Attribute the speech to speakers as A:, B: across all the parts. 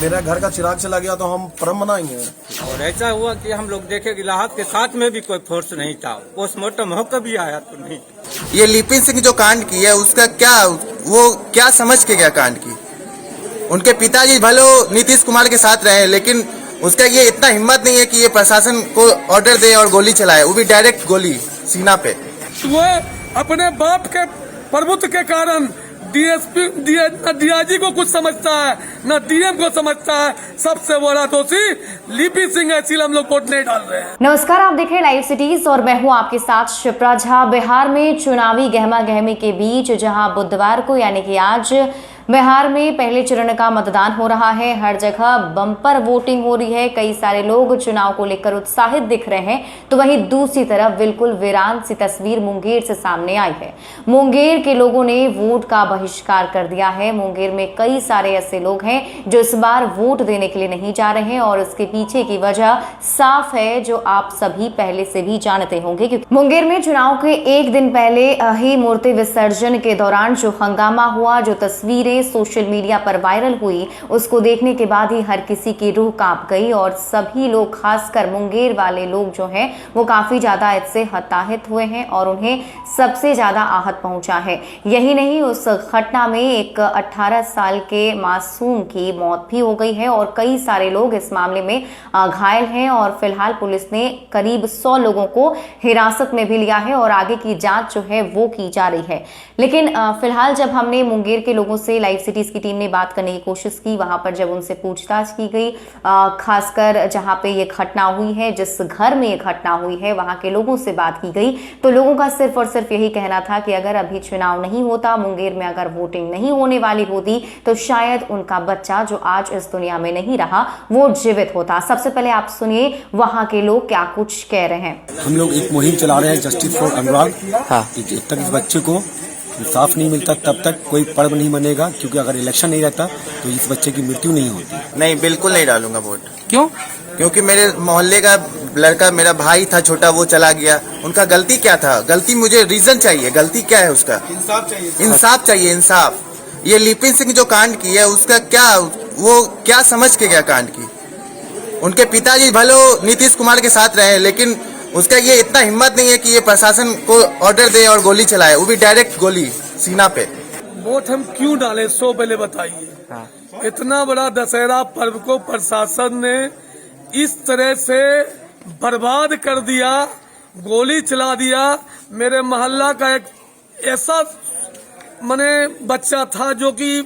A: मेरा घर का चिराग चला गया तो हम परम मनाएंगे।
B: और ऐसा हुआ कि हम लोग देखे कि लाहौर के साथ में भी कोई फोर्स नहीं था, पोस्टमार्टम होकर भी आया तो नहीं।
C: ये लिपिन सिंह जो कांड की है उसका क्या समझ के क्या कांड की? उनके पिताजी भले नीतीश कुमार के साथ रहे, लेकिन उसका ये इतना हिम्मत नहीं है कि ये प्रशासन को ऑर्डर दे और गोली चलाए, वो भी डायरेक्ट गोली सीना पे।
D: वो अपने बाप के प्रभुत्व के कारण डीएसपी डीआईजी को कुछ समझता है, न डीएम को समझता है। सबसे बड़ा दोषी लिपिन सिंह है, इसलिए हम लोग वोट नहीं डाल रहे हैं।
E: नमस्कार, आप देख रहे हैं लाइव सिटीज और मैं हूं आपके साथ शिप्रा झा। बिहार में चुनावी गहमा गहमी के बीच जहां बुधवार को यानी कि आज बिहार में पहले चरण का मतदान हो रहा है, हर जगह बम्पर वोटिंग हो रही है, कई सारे लोग चुनाव को लेकर उत्साहित दिख रहे हैं, तो वहीं दूसरी तरफ बिल्कुल वीरान सी तस्वीर मुंगेर से सामने आई है। मुंगेर के लोगों ने वोट का बहिष्कार कर दिया है। मुंगेर में कई सारे ऐसे लोग हैं जो इस बार वोट देने के लिए नहीं जा रहे हैं और इसके पीछे की वजह साफ है, जो आप सभी पहले से भी जानते होंगे। क्योंकि मुंगेर में चुनाव के एक दिन पहले ही मूर्ति विसर्जन के दौरान जो हंगामा हुआ, जो तस्वीरें सोशल मीडिया पर वायरल हुई, उसको देखने के बाद ही हर किसी की रूह कांप गई और सभी लोग, खासकर मुंगेर वाले लोग जो हैं वो काफी ज्यादा इससे हताहत हुए हैं और उन्हें सबसे ज्यादा आहत पहुंचा है। यही नहीं, उस घटना में एक 18 साल के मासूम की मौत भी हो गई है और कई सारे लोग इस मामले में घायल हैं और फिलहाल पुलिस ने करीब 100 लोगों को हिरासत में भी लिया है और आगे की जांच जो है वो की जा रही है। लेकिन फिलहाल जब हमने मुंगेर के लोगों से लाइव सिटीज की टीम ने बात करने की कोशिश की, वहां पर जब उनसे पूछताछ की गई, खासकर जहां पे ये घटना हुई है, जिस घर में ये घटना हुई है, वहां के लोगों से बात की गई, तो लोगों का सिर्फ और सिर्फ यही कहना था कि अगर अभी चुनाव नहीं होता, मुंगेर में अगर वोटिंग नहीं होने वाली होती, तो शायद उनका बच्चा जो आज इस दुनिया में नहीं रहा वो जीवित होता। सबसे पहले आप सुनिए वहां के लोग क्या कुछ कह रहे हैं।
A: हम लोग एक मुहिम चला रहे हैं, जस्टिस फॉर अनुराग। जब तक इस बच्चे को इंसाफ नहीं मिलता तब तक कोई पर्व नहीं बनेगा, क्योंकि अगर इलेक्शन नहीं रहता तो इस बच्चे की मृत्यु नहीं होती।
C: नहीं, बिल्कुल नहीं डालूंगा वोट।
D: क्यों?
C: क्योंकि मेरे मोहल्ले का लड़का, मेरा भाई था छोटा, वो चला गया। उनका गलती क्या था? गलती मुझे रीजन चाहिए, गलती क्या है उसका? इंसाफ चाहिए, इंसाफ चाहिए, इंसाफ। ये लिपिन सिंह जो कांड की है उसका क्या समझ के क्या कांड की? उनके पिताजी भले नीतीश कुमार के साथ रहे, लेकिन उसका ये इतना हिम्मत नहीं है कि ये प्रशासन को ऑर्डर दे और गोली चलाए, वो भी डायरेक्ट गोली सीना पे।
D: वोट हम क्यों डालें, सो पहले बताइए। इतना बड़ा दशहरा पर्व को प्रशासन ने इस तरह से बर्बाद कर दिया, गोली चला दिया। मेरे मोहल्ला का एक ऐसा बच्चा था जो कि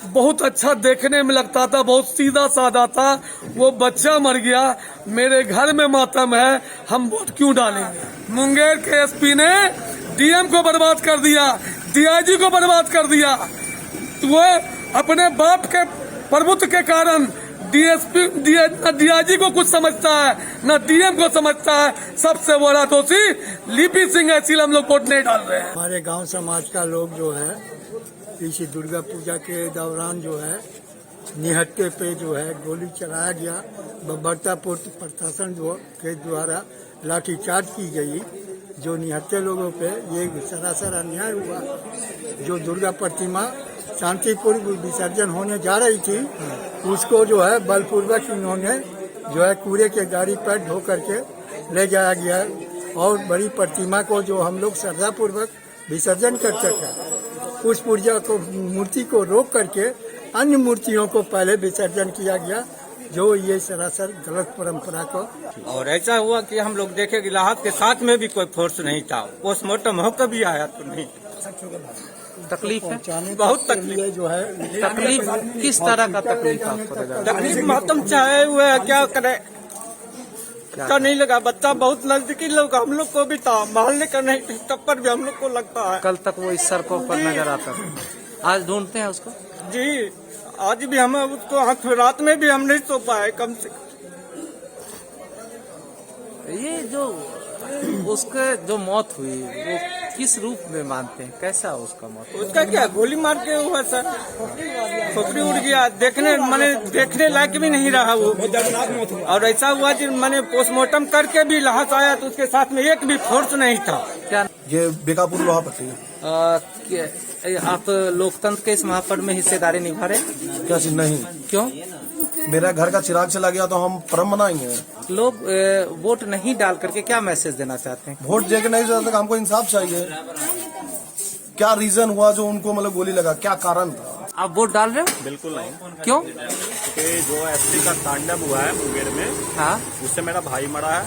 D: बहुत अच्छा देखने में लगता था, बहुत सीधा साधा था, वो बच्चा मर गया। मेरे घर में मातम है, हम वोट क्यों डालेंगे? मुंगेर के एसपी ने डीएम को बर्बाद कर दिया, डीआईजी को बर्बाद कर दिया। वो अपने बाप के प्रभुत्व के कारण डीआईजी को कुछ समझता है, न डीएम को समझता है। सबसे बड़ा दोषी लिपिन सिंह है, इसलिए हम लोग वोट नहीं डाल रहे हैं।
F: हमारे गांव समाज का लोग जो है इसी दुर्गा पूजा के दौरान जो है निहत्थे पे जो है गोली चलाया गया, बर्तापुर प्रशासन के द्वारा लाठीचार्ज की गई। जो निहत्थे लोगों पे ये सरासर अन्याय हुआ। जो दुर्गा प्रतिमा शांतिपूर्व विसर्जन होने जा रही थी, उसको जो है बलपूर्वक इन्होंने जो है कूड़े के गाड़ी पर ढो करके ले जाया गया और बड़ी प्रतिमा को जो हम लोग श्रद्धापूर्वक विसर्जन करते थे, उस मूर्ति को रोक करके अन्य मूर्तियों को पहले विसर्जन किया गया, जो ये सरासर गलत परंपरा को।
B: और ऐसा हुआ कि हम लोग देखे कि लाहौर के साथ में भी कोई फोर्स नहीं था, पोस्टमार्टम होकर भी आया तो नहीं।
G: तकलीफ है,
B: बहुत तकलीफ
F: जो है।
G: तकलीफ किस तरह का तकलीफ आपको लगा?
B: तकलीफ मातम चाहे हुए है, क्या करे, क्या नहीं लगा। बच्चा बहुत नजदीकी लोग हम लोग को भी था, मोहल्ले का नहीं, तब पर भी हम लोग को लगता है।
G: कल तक वो इस सड़कों पर नजर आता था, आज ढूंढते हैं उसको।
B: जी, आज भी हम उसको रात में भी हम नहीं सो पाए कम से कम।
G: ये जो उसके जो मौत हुई वो किस रूप में मानते हैं, कैसा उसका मौत?
B: उसका क्या, गोली मार के हुआ सर, खोपड़ी उड़ गया, देखने लायक भी नहीं रहा वो। और ऐसा हुआ कि पोस्टमार्टम करके भी लाहौर आया तो उसके साथ में एक भी फोर्स नहीं था।
G: क्या
A: ये बेकापुर लोहा पट्टी
G: आप लोकतंत्र के इस महापर्व में हिस्सेदारी निभा रहे?
A: क्या चीज नहीं?
G: क्यों?
H: मेरा घर का चिराग चला गया तो हम पर्व मनाएंगे।
G: लोग वोट नहीं डाल करके क्या मैसेज देना चाहते हैं?
H: वोट देकर नहीं जाता, हमको इंसाफ चाहिए। क्या रीजन हुआ जो उनको मतलब गोली लगा, क्या कारण था?
G: आप वोट डाल रहे हो?
I: बिल्कुल नहीं।
G: क्यों?
I: क्योंकि जो एसटी का तांडव हुआ है मुंगेर में,
G: हाँ,
I: उससे मेरा भाई मरा है।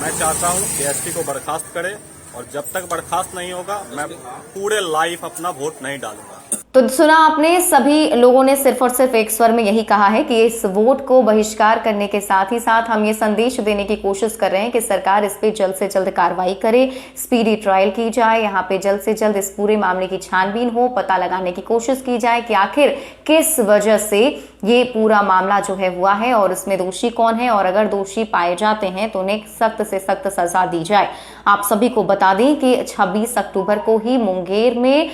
I: मैं चाहता हूँ कि एसटी को बर्खास्त करे, और जब तक बर्खास्त नहीं होगा मैं पूरे लाइफ अपना वोट नहीं डालूंगा।
E: तो सुना आपने, सभी लोगों ने सिर्फ और सिर्फ एक स्वर में यही कहा है कि इस वोट को बहिष्कार करने के साथ ही साथ हम ये संदेश देने की कोशिश कर रहे हैं कि सरकार इस पे जल्द से जल्द कार्रवाई करे, स्पीडी ट्रायल की जाए, यहाँ पे जल्द से जल्द इस पूरे मामले की छानबीन हो, पता लगाने की कोशिश की जाए कि आखिर किस वजह से ये पूरा मामला जो है हुआ है और इसमें दोषी कौन है, और अगर दोषी पाए जाते हैं तो उन्हें सख्त से सख्त सजा दी जाए। आप सभी को बता दें कि 26 अक्टूबर को ही मुंगेर में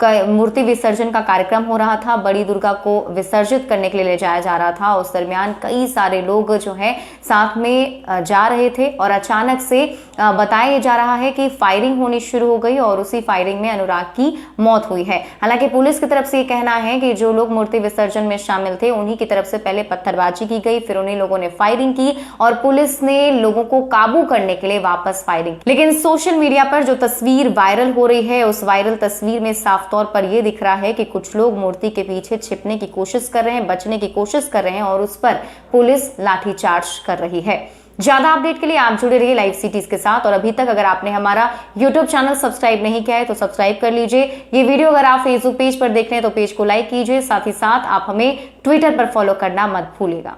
E: मूर्ति विसर्जन का कार्यक्रम हो रहा था। बड़ी दुर्गा को विसर्जित करने के लिए ले जाया जा रहा था। उस दरमियान कई सारे लोग जो है साथ में जा रहे थे और अचानक से बताया जा रहा है कि फायरिंग होनी शुरू हो गई और उसी फायरिंग में अनुराग की मौत हुई है। हालांकि पुलिस की तरफ से ये कहना है कि जो लोग मूर्ति विसर्जन में शामिल थे उन्हीं की तरफ से पहले पत्थरबाजी की गई, फिर उन्हीं लोगों ने फायरिंग की और पुलिस ने लोगों को काबू करने के लिए वापस फायरिंग। लेकिन सोशल मीडिया पर जो तस्वीर वायरल हो रही है, उस वायरल तस्वीर में साफ तौर पर यह दिख रहा है कि कुछ लोग मूर्ति के पीछे छिपने की कोशिश कर रहे हैं, बचने की कोशिश कर रहे हैं और उस पर पुलिस लाठीचार्ज कर रही है। ज्यादा अपडेट के लिए आप जुड़े रहिए लाइव सिटीज के साथ, और अभी तक अगर आपने हमारा YouTube चैनल सब्सक्राइब नहीं किया है तो सब्सक्राइब कर लीजिए। ये वीडियो अगर आप फेसबुक पेज पर देख रहे हैं तो पेज को लाइक कीजिए, साथ ही साथ आप हमें ट्विटर पर फॉलो करना मत भूलिएगा।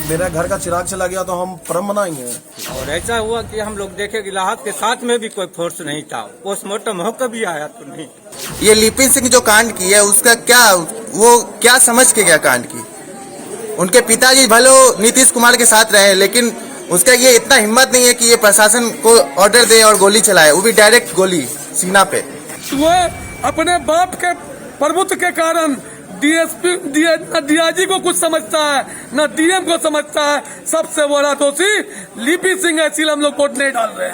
H: मेरा घर का चिराग चला गया तो हम पर्व मनाएंगे।
B: और ऐसा हुआ कि हम लोग देखे कि लाहौर के साथ में भी कोई फोर्स नहीं था, पोस्टमार्टम होकर भी आया तो नहीं।
C: ये लिपिन सिंह जो कांड की है उसका क्या, वो क्या समझ के क्या कांड की? उनके पिताजी भलो नीतीश कुमार के साथ रहे, लेकिन उसका ये इतना हिम्मत नहीं है कि ये प्रशासन को ऑर्डर दे और गोली चलाए, वो भी डायरेक्ट गोली सीना पे।
D: वो अपने बाप के प्रभुत्व के कारण डीएसपी डीआईजी को कुछ समझता है, न डीएम को समझता है। सबसे बड़ा दोषी लिपि सिंह है, इसलिए हम लोग वोट नहीं डाल रहे हैं।